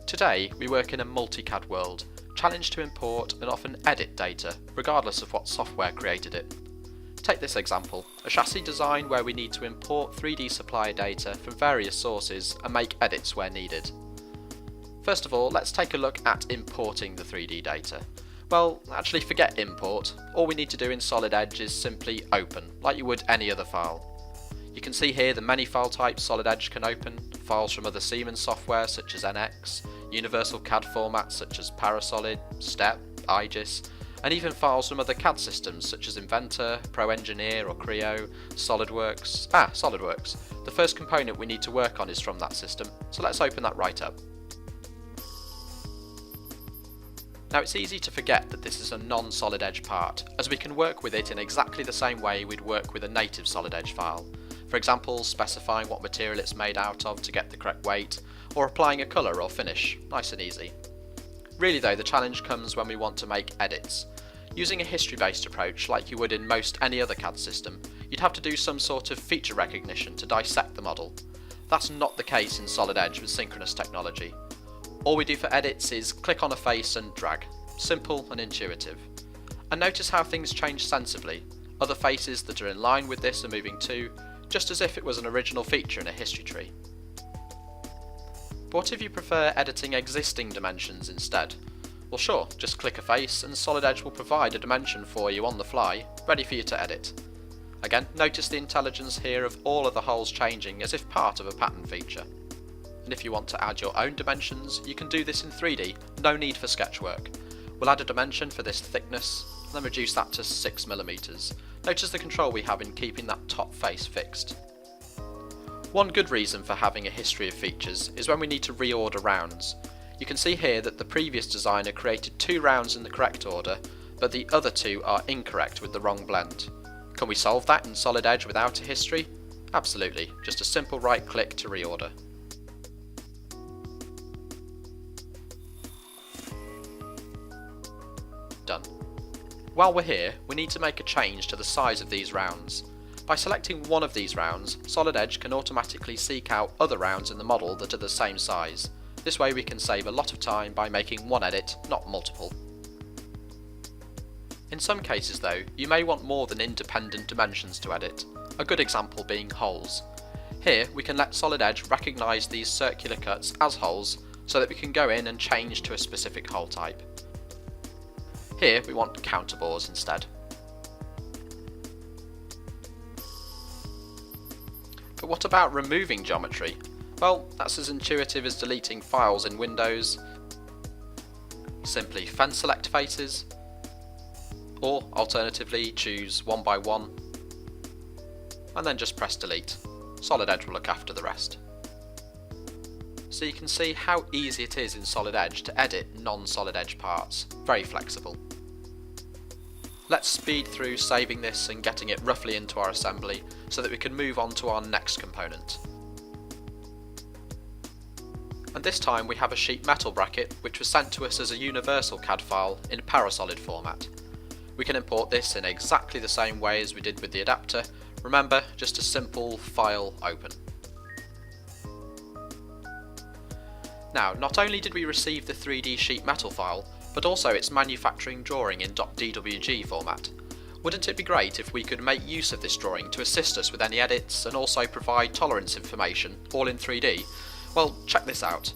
Today, we work in a multi-cad world, challenged to import and often edit data, regardless of what software created it. Take this example, a chassis design where we need to import 3D supplier data from various sources and make edits where needed. First of all, let's take a look at importing the 3D data. Well, actually forget import. All we need to do in Solid Edge is simply open, like you would any other file. You can see here the many file types Solid Edge can open, files from other Siemens software such as NX, universal CAD formats such as Parasolid, STEP, IGES, and even files from other CAD systems such as Inventor, Pro Engineer or Creo, SolidWorks. SolidWorks. The first component we need to work on is from that system, so let's open that right up. Now it's easy to forget that this is a non-Solid Edge part, as we can work with it in exactly the same way we'd work with a native Solid Edge file. For example, specifying what material it's made out of to get the correct weight, or applying a colour or finish, nice and easy. Really though, the challenge comes when we want to make edits. Using a history-based approach like you would in most any other CAD system, you'd have to do some sort of feature recognition to dissect the model. That's not the case in Solid Edge with synchronous technology. All we do for edits is click on a face and drag. Simple and intuitive. And notice how things change sensibly. Other faces that are in line with this are moving too, just as if it was an original feature in a history tree. But what if you prefer editing existing dimensions instead? Well sure, just click a face and Solid Edge will provide a dimension for you on the fly, ready for you to edit. Again, notice the intelligence here of all of the holes changing as if part of a pattern feature. And if you want to add your own dimensions, you can do this in 3D, no need for sketch work. We'll add a dimension for this thickness, and then reduce that to 6mm. Notice the control we have in keeping that top face fixed. One good reason for having a history of features is when we need to reorder rounds. You can see here that the previous designer created 2 rounds in the correct order, but the other 2 are incorrect with the wrong blend. Can we solve that in Solid Edge without a history? Absolutely, just a simple right click to reorder. Done. While we're here, we need to make a change to the size of these rounds. By selecting one of these rounds, Solid Edge can automatically seek out other rounds in the model that are the same size. This way we can save a lot of time by making one edit, not multiple. In some cases though, you may want more than independent dimensions to edit, a good example being holes. Here we can let Solid Edge recognise these circular cuts as holes so that we can go in and change to a specific hole type. Here we want counterbores instead. But what about removing geometry? Well, that's as intuitive as deleting files in Windows. Simply fence select faces, or alternatively choose 1 by 1, and then just press delete. Solid Edge will look after the rest. So you can see how easy it is in Solid Edge to edit non-Solid Edge parts, very flexible. Let's speed through saving this and getting it roughly into our assembly so that we can move on to our next component. And this time we have a sheet metal bracket which was sent to us as a universal CAD file in Parasolid format. We can import this in exactly the same way as we did with the adapter. Remember, just a simple file open. Now, not only did we receive the 3D sheet metal file, but also its manufacturing drawing in .dwg format. Wouldn't it be great if we could make use of this drawing to assist us with any edits and also provide tolerance information, all in 3D? Well, check this out.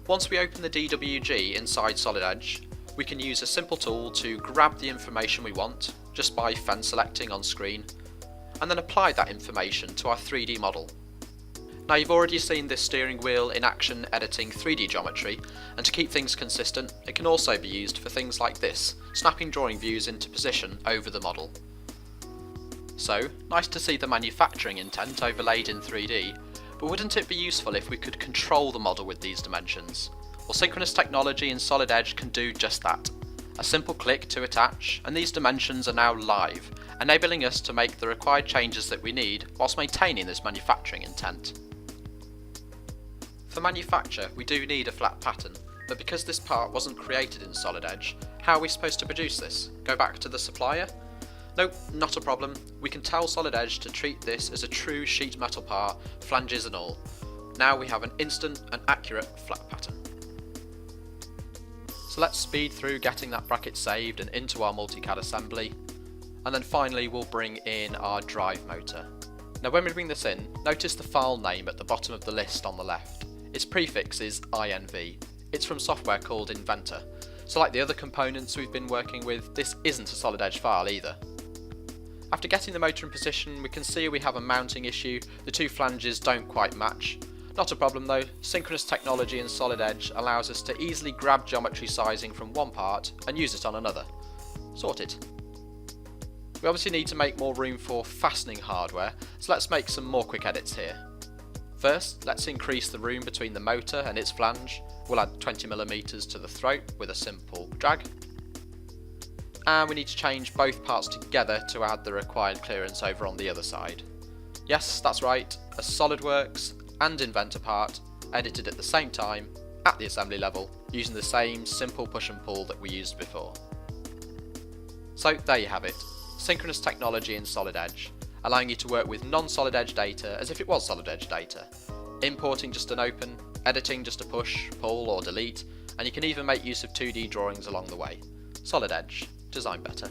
Once we open the DWG inside Solid Edge, we can use a simple tool to grab the information we want, just by fence selecting on screen, and then apply that information to our 3D model. Now you've already seen this steering wheel in action editing 3D geometry, and to keep things consistent, it can also be used for things like this, snapping drawing views into position over the model. So, nice to see the manufacturing intent overlaid in 3D, but wouldn't it be useful if we could control the model with these dimensions? Well, synchronous technology in Solid Edge can do just that. A simple click to attach, and these dimensions are now live, enabling us to make the required changes that we need whilst maintaining this manufacturing intent. For manufacture, we do need a flat pattern, but because this part wasn't created in Solid Edge, how are we supposed to produce this? Go back to the supplier? Nope, not a problem. We can tell Solid Edge to treat this as a true sheet metal part, flanges and all. Now we have an instant and accurate flat pattern. So let's speed through getting that bracket saved and into our multi-cad assembly, and then finally we'll bring in our drive motor. Now when we bring this in, notice the file name at the bottom of the list on the left. Its prefix is INV. It's from software called Inventor. So like the other components we've been working with, this isn't a solid edge file either. After getting the motor in position, we can see we have a mounting issue. The two flanges don't quite match. Not a problem though, synchronous technology in solid edge allows us to easily grab geometry sizing from one part and use it on another. Sorted. We obviously need to make more room for fastening hardware, so let's make some more quick edits here. First, let's increase the room between the motor and its flange. We'll add 20mm to the throat with a simple drag. And we need to change both parts together to add the required clearance over on the other side. Yes, that's right, a SolidWorks and Inventor part edited at the same time at the assembly level using the same simple push and pull that we used before. So there you have it, synchronous technology in solid edge, allowing you to work with non-solid edge data as if it was solid edge data. Importing just an open, editing just a push, pull or delete, and you can even make use of 2D drawings along the way. Solid edge, design better.